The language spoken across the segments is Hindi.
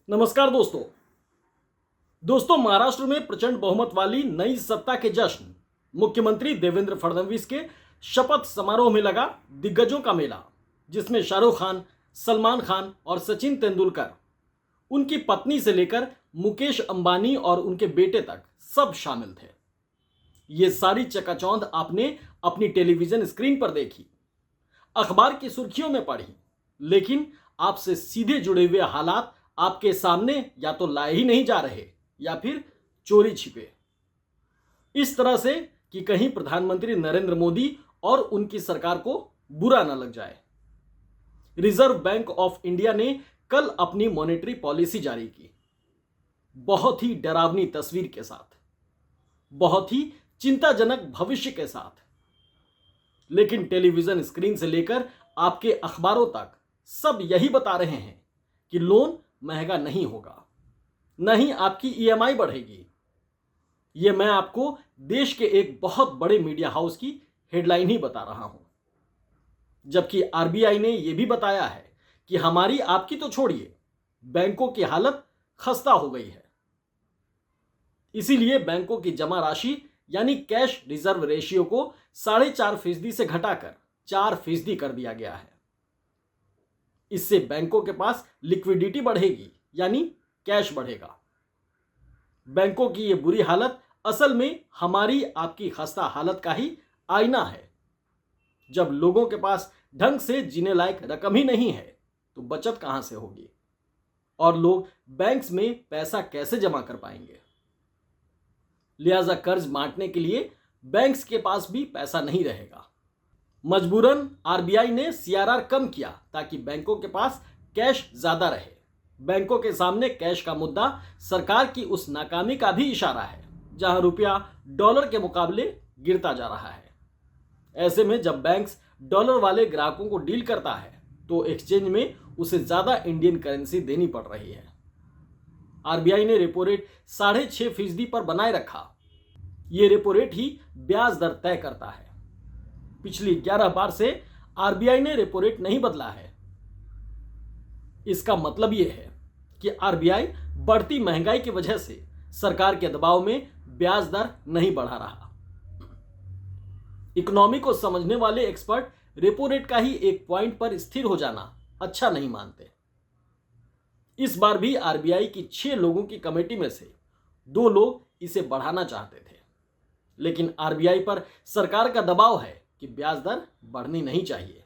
नमस्कार दोस्तों महाराष्ट्र में प्रचंड बहुमत वाली नई सत्ता के जश्न मुख्यमंत्री देवेंद्र फडणवीस के शपथ समारोह में लगा दिग्गजों का मेला, जिसमें शाहरुख खान, सलमान खान और सचिन तेंदुलकर, उनकी पत्नी से लेकर मुकेश अंबानी और उनके बेटे तक सब शामिल थे। ये सारी चकाचौंध आपने अपनी टेलीविजन स्क्रीन पर देखी, अखबार की सुर्खियों में पढ़ी, लेकिन आपसे सीधे जुड़े हुए हालात आपके सामने या तो लाए ही नहीं जा रहे या फिर चोरी छिपे, इस तरह से कि कहीं प्रधानमंत्री नरेंद्र मोदी और उनकी सरकार को बुरा न लग जाए। रिजर्व बैंक ऑफ इंडिया ने कल अपनी मॉनेटरी पॉलिसी जारी की, बहुत ही डरावनी तस्वीर के साथ, बहुत ही चिंताजनक भविष्य के साथ। लेकिन टेलीविजन स्क्रीन से लेकर आपके अखबारों तक सब यही बता रहे हैं कि लोन महंगा नहीं होगा, नहीं आपकी ईएमआई बढ़ेगी। यह मैं आपको देश के एक बहुत बड़े मीडिया हाउस की हेडलाइन ही बता रहा हूं, जबकि आरबीआई ने यह भी बताया है कि हमारी, आपकी तो छोड़िए, बैंकों की हालत खस्ता हो गई है। इसीलिए बैंकों की जमा राशि यानी कैश रिजर्व रेशियो को 4.5% से घटाकर 4% कर दिया गया है। इससे बैंकों के पास लिक्विडिटी बढ़ेगी, यानी कैश बढ़ेगा। बैंकों की यह बुरी हालत असल में हमारी, आपकी खस्ता हालत का ही आईना है। जब लोगों के पास ढंग से जीने लायक रकम ही नहीं है तो बचत कहां से होगी और लोग बैंक्स में पैसा कैसे जमा कर पाएंगे। लिहाजा कर्ज बांटने के लिए बैंक्स के पास भी पैसा नहीं रहेगा। मजबूरन आरबीआई ने सीआरआर कम किया ताकि बैंकों के पास कैश ज्यादा रहे। बैंकों के सामने कैश का मुद्दा सरकार की उस नाकामी का भी इशारा है जहां रुपया डॉलर के मुकाबले गिरता जा रहा है। ऐसे में जब बैंक्स डॉलर वाले ग्राहकों को डील करता है तो एक्सचेंज में उसे ज्यादा इंडियन करेंसी देनी पड़ रही है। आरबीआई ने रेपो रेट 6.5% पर बनाए रखा। यह रेपो रेट ही ब्याज दर तय करता है। पिछली 11 बार से आरबीआई ने रेपो रेट नहीं बदला है। इसका मतलब यह है कि आरबीआई बढ़ती महंगाई की वजह से सरकार के दबाव में ब्याज दर नहीं बढ़ा रहा। इकोनॉमी को समझने वाले एक्सपर्ट रेपो रेट का ही एक पॉइंट पर स्थिर हो जाना अच्छा नहीं मानते। इस बार भी आरबीआई की 6 लोगों की कमेटी में से 2 लोग इसे बढ़ाना चाहते थे, लेकिन आरबीआई पर सरकार का दबाव है कि ब्याज दर बढ़नी नहीं चाहिए।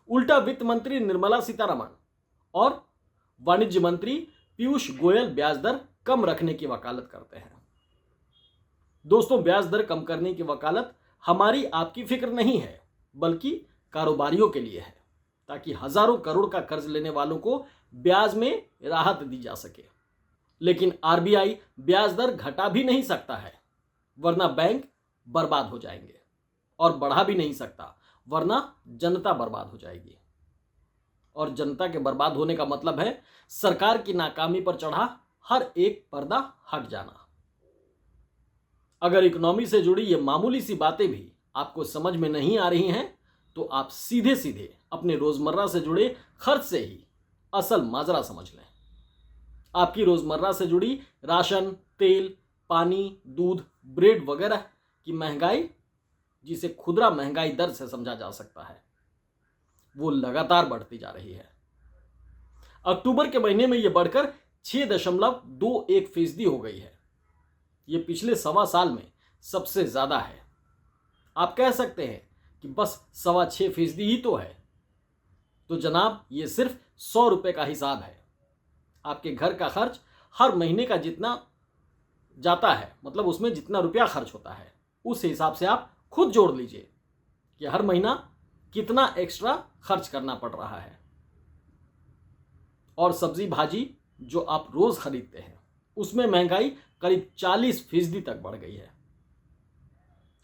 उल्टा वित्त मंत्री निर्मला सीतारमण और वाणिज्य मंत्री पीयूष गोयल ब्याज दर कम रखने की वकालत करते हैं। दोस्तों, ब्याज दर कम करने की वकालत हमारी, आपकी फिक्र नहीं है, बल्कि कारोबारियों के लिए है, ताकि हजारों करोड़ का कर्ज लेने वालों को ब्याज में राहत दी जा सके। लेकिन आरबीआई ब्याज दर घटा भी नहीं सकता है, वरना बैंक बर्बाद हो जाएंगे, और बढ़ा भी नहीं सकता, वरना जनता बर्बाद हो जाएगी। और जनता के बर्बाद होने का मतलब है सरकार की नाकामी पर चढ़ा हर एक पर्दा हट जाना। अगर इकोनॉमी से जुड़ी ये मामूली सी बातें भी आपको समझ में नहीं आ रही हैं तो आप सीधे सीधे अपने रोजमर्रा से जुड़े खर्च से ही असल माजरा समझ लें। आपकी रोजमर्रा से जुड़ी राशन, तेल, पानी, दूध, ब्रेड वगैरह की महंगाई, जिसे खुदरा महंगाई दर से समझा जा सकता है, वो लगातार बढ़ती जा रही है। अक्टूबर के महीने में यह बढ़कर 6.21% हो गई है। यह पिछले 1.25 साल में सबसे ज्यादा है। आप कह सकते हैं कि बस 6.25% ही तो है। तो जनाब, यह सिर्फ 100 रुपए का हिसाब है। आपके घर का खर्च हर महीने का जितना जाता है, मतलब उसमें जितना रुपया खर्च होता है, उस हिसाब से आप खुद जोड़ लीजिए कि हर महीना कितना एक्स्ट्रा खर्च करना पड़ रहा है। और सब्जी भाजी जो आप रोज खरीदते हैं, उसमें महंगाई करीब 40% तक बढ़ गई है।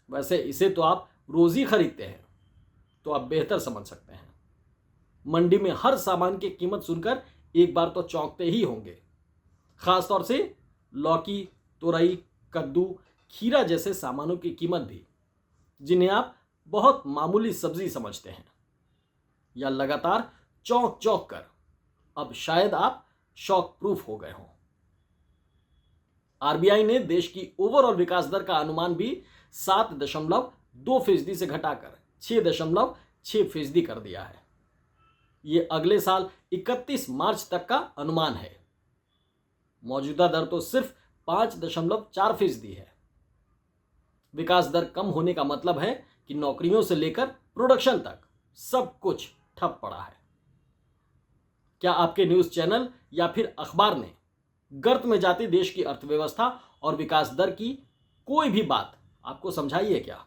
वैसे इसे तो आप रोज ही खरीदते हैं, तो आप बेहतर समझ सकते हैं। मंडी में हर सामान की कीमत सुनकर एक बार तो चौंकते ही होंगे, खासतौर से लौकी, तुरई, कद्दू, खीरा जैसे सामानों की कीमत भी, जिन्हें आप बहुत मामूली सब्जी समझते हैं, या लगातार चौंक चौंक कर अब शायद आप शॉक प्रूफ हो गए हों। आरबीआई ने देश की ओवरऑल विकास दर का अनुमान भी 7.2% से घटाकर 6.6% कर दिया है। यह अगले साल 31 मार्च तक का अनुमान है। मौजूदा दर तो सिर्फ 5.4% है। विकास दर कम होने का मतलब है कि नौकरियों से लेकर प्रोडक्शन तक सब कुछ ठप पड़ा है। क्या आपके न्यूज चैनल या फिर अखबार ने गर्त में जाती देश की अर्थव्यवस्था और विकास दर की कोई भी बात आपको समझाई है क्या?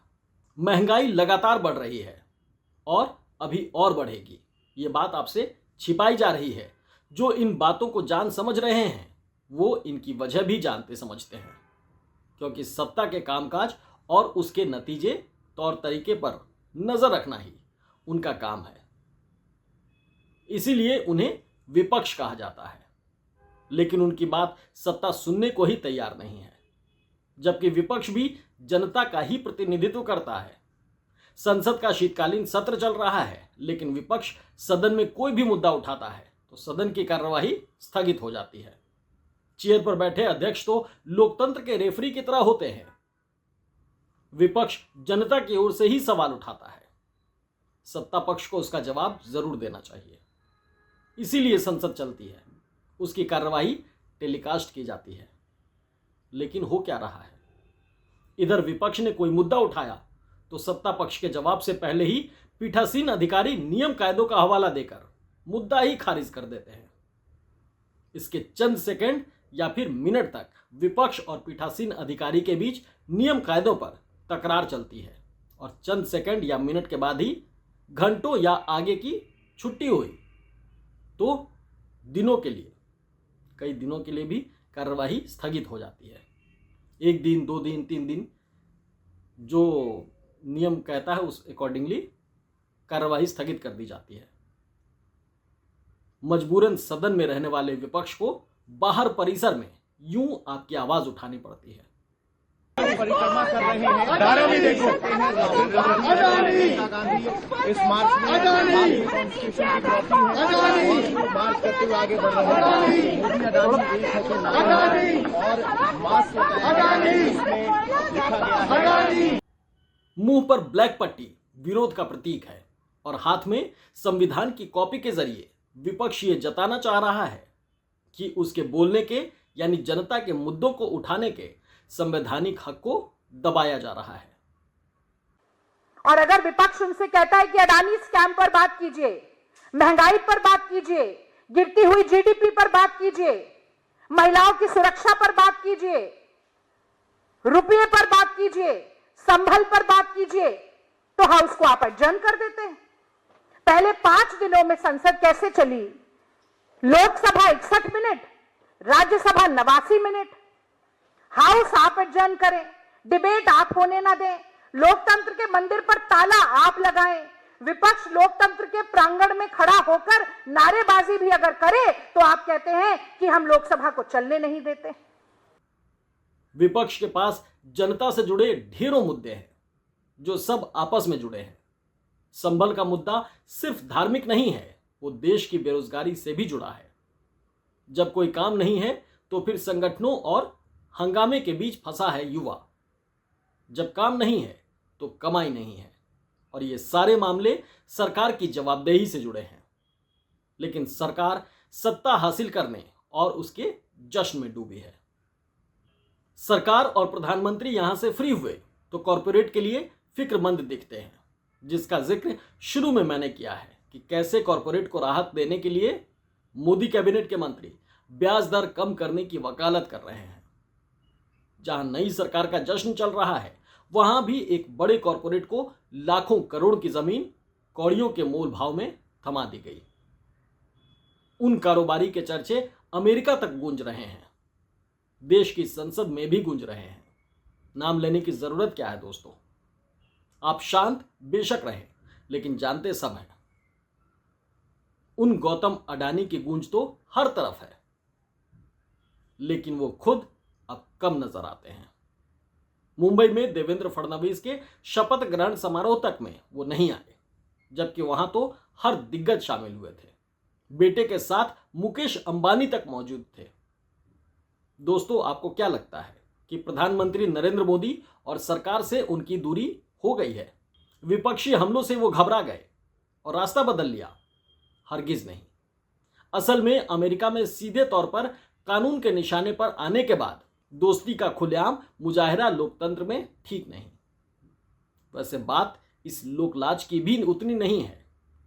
महंगाई लगातार बढ़ रही है और अभी और बढ़ेगी, ये बात आपसे छिपाई जा रही है। जो इन बातों को जान समझ रहे हैं वो इनकी वजह भी जानते समझते हैं, क्योंकि सत्ता के कामकाज और उसके नतीजे तौर तरीके पर नजर रखना ही उनका काम है। इसीलिए उन्हें विपक्ष कहा जाता है। लेकिन उनकी बात सत्ता सुनने को ही तैयार नहीं है, जबकि विपक्ष भी जनता का ही प्रतिनिधित्व करता है। संसद का शीतकालीन सत्र चल रहा है, लेकिन विपक्ष सदन में कोई भी मुद्दा उठाता है तो सदन की कार्यवाही स्थगित हो जाती है। चेयर पर बैठे अध्यक्ष तो लोकतंत्र के रेफरी की तरह होते हैं। विपक्ष जनता की ओर से ही सवाल उठाता है, सत्ता पक्ष को उसका जवाब जरूर देना चाहिए। इसीलिए संसद चलती है, उसकी कार्यवाही टेलीकास्ट की जाती है। लेकिन हो क्या रहा है? इधर विपक्ष ने कोई मुद्दा उठाया तो सत्ता पक्ष के जवाब से पहले ही पीठासीन अधिकारी नियम कायदों का हवाला देकर मुद्दा ही खारिज कर देते हैं। इसके चंद सेकंड या फिर मिनट तक विपक्ष और पीठासीन अधिकारी के बीच नियम कायदों पर तकरार चलती है और चंद सेकंड या मिनट के बाद ही घंटों या आगे की छुट्टी हुई तो दिनों के लिए, कई दिनों के लिए भी कार्यवाही स्थगित हो जाती है। 1 दिन, 2 दिन, 3 दिन जो नियम कहता है उस अकॉर्डिंगली कार्यवाही स्थगित कर दी जाती है। मजबूरन सदन में रहने वाले विपक्ष को बाहर परिसर में यूं आपकी आवाज उठानी पड़ती है। परिक्रमा कर रहे हैं, धारा में देख सकते हैं इंदिरा गांधी इस मार्च में कॉन्स्टिट्यूशन की कॉपी है और मार्च करते हुए आगे बढ़ रहे हैं। मोदी अडानी एक है तो नाम और मास्क इसमें लिखा गया है। मुंह पर ब्लैक पट्टी विरोध का प्रतीक है और हाथ में संविधान की कॉपी के जरिए विपक्ष ये जताना चाह रहा है कि उसके बोलने के यानी जनता के मुद्दों को उठाने के संवैधानिक हक को दबाया जा रहा है। और अगर विपक्ष उनसे कहता है कि अडानी स्कैम पर बात कीजिए, महंगाई पर बात कीजिए, गिरती हुई जीडीपी पर बात कीजिए, महिलाओं की सुरक्षा पर बात कीजिए, रुपये पर बात कीजिए, संभल पर बात कीजिए, तो हाउस को आप एडजर्न कर देते हैं। पहले 5 दिनों में संसद कैसे चली? Lok Sabha 61 minute, Rajya Sabha 89 minute. House आप एडजर्न करें, डिबेट आप होने ना दें, लोकतंत्र के मंदिर पर ताला आप लगाएं, विपक्ष लोकतंत्र के प्रांगण में खड़ा होकर नारेबाजी भी अगर करे तो आप कहते हैं कि हम लोकसभा को चलने नहीं देते। विपक्ष के पास जनता से जुड़े ढेरों मुद्दे हैं जो सब आपस में जुड़े हैं। संभल का मुद्दा सिर्फ धार्मिक नहीं है, वो देश की बेरोजगारी से भी जुड़ा है। जब कोई काम नहीं है तो फिर संगठनों और हंगामे के बीच फंसा है युवा। जब काम नहीं है तो कमाई नहीं है, और ये सारे मामले सरकार की जवाबदेही से जुड़े हैं। लेकिन सरकार सत्ता हासिल करने और उसके जश्न में डूबी है। सरकार और प्रधानमंत्री यहां से फ्री हुए तो कॉरपोरेट के लिए फिक्रमंद दिखते हैं, जिसका जिक्र शुरू में मैंने किया है कि कैसे कॉरपोरेट को राहत देने के लिए मोदी कैबिनेट के मंत्री ब्याज दर कम करने की वकालत कर रहे हैं। जहां नई सरकार का जश्न चल रहा है, वहां भी एक बड़े कॉरपोरेट को लाखों करोड़ की जमीन कौड़ियों के मोल भाव में थमा दी गई। उन कारोबारी के चर्चे अमेरिका तक गूंज रहे हैं, देश की संसद में भी गूंज रहे हैं। नाम लेने की जरूरत क्या है दोस्तों? आप शांत बेशक रहें, लेकिन जानते सब हैं उन गौतम अडानी की गूंज तो हर तरफ है, लेकिन वो खुद अब कम नजर आते हैं। मुंबई में देवेंद्र फडणवीस के शपथ ग्रहण समारोह तक में वो नहीं आए, जबकि वहां तो हर दिग्गज शामिल हुए थे। बेटे के साथ मुकेश अंबानी तक मौजूद थे। दोस्तों, आपको क्या लगता है कि प्रधानमंत्री नरेंद्र मोदी और सरकार से उनकी दूरी हो गई है? विपक्षी हमलों से वो घबरा गए और रास्ता बदल लिया? हरगिज नहीं। असल में अमेरिका में सीधे तौर पर कानून के निशाने पर आने के बाद दोस्ती का खुलेआम मुजाहिरा लोकतंत्र में ठीक नहीं। वैसे बात इस लोकलाज की भी उतनी नहीं है,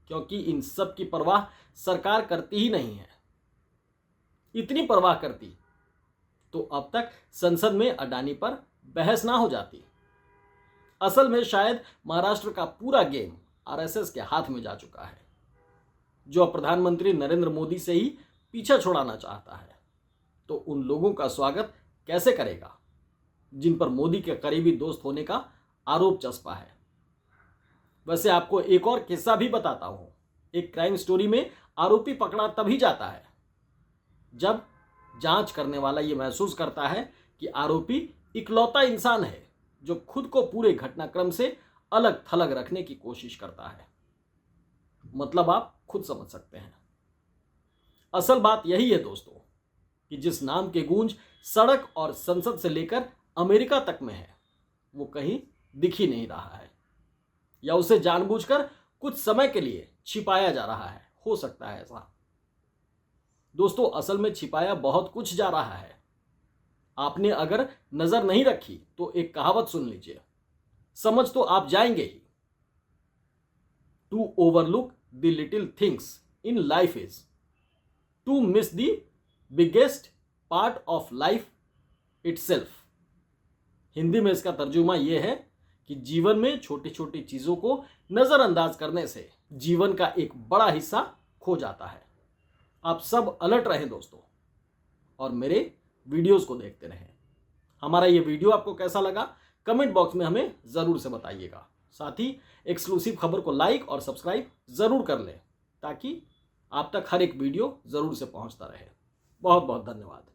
क्योंकि इन सब की परवाह सरकार करती ही नहीं है। इतनी परवाह करती तो अब तक संसद में अडानी पर बहस ना हो जाती। असल में शायद महाराष्ट्र का पूरा गेम आरएसएस के हाथ में जा चुका है, जो प्रधानमंत्री नरेंद्र मोदी से ही पीछा छुड़ाना चाहता है। तो उन लोगों का स्वागत कैसे करेगा जिन पर मोदी के करीबी दोस्त होने का आरोप चस्पा है? वैसे आपको एक और किस्सा भी बताता हूं। एक क्राइम स्टोरी में आरोपी पकड़ा तभी जाता है जब जांच करने वाला यह महसूस करता है कि आरोपी इकलौता इंसान है जो खुद को पूरे घटनाक्रम से अलग थलग रखने की कोशिश करता है। मतलब आप खुद समझ सकते हैं। असल बात यही है दोस्तों कि जिस नाम के गूंज सड़क और संसद से लेकर अमेरिका तक में है, वो कहीं दिख ही नहीं रहा है, या उसे जानबूझकर कुछ समय के लिए छिपाया जा रहा है। हो सकता है ऐसा। दोस्तों, असल में छिपाया बहुत कुछ जा रहा है। आपने अगर नजर नहीं रखी तो एक कहावत सुन लीजिए, समझ तो आप जाएंगे ही। To overlook the little things in life is to miss the biggest part of life itself. Hindi में इसका तर्जुमा यह है कि जीवन में छोटी छोटी चीजों को नजरअंदाज करने से जीवन का एक बड़ा हिस्सा खो जाता है। आप सब अलर्ट रहें दोस्तों, और मेरे वीडियोस को देखते रहें। हमारा ये वीडियो आपको कैसा लगा कमेंट बॉक्स में हमें जरूर से बताइएगा। साथ ही एक्सक्लूसिव खबर को लाइक और सब्सक्राइब जरूर कर लें, ताकि आप तक हर एक वीडियो जरूर से पहुंचता रहे। बहुत बहुत धन्यवाद।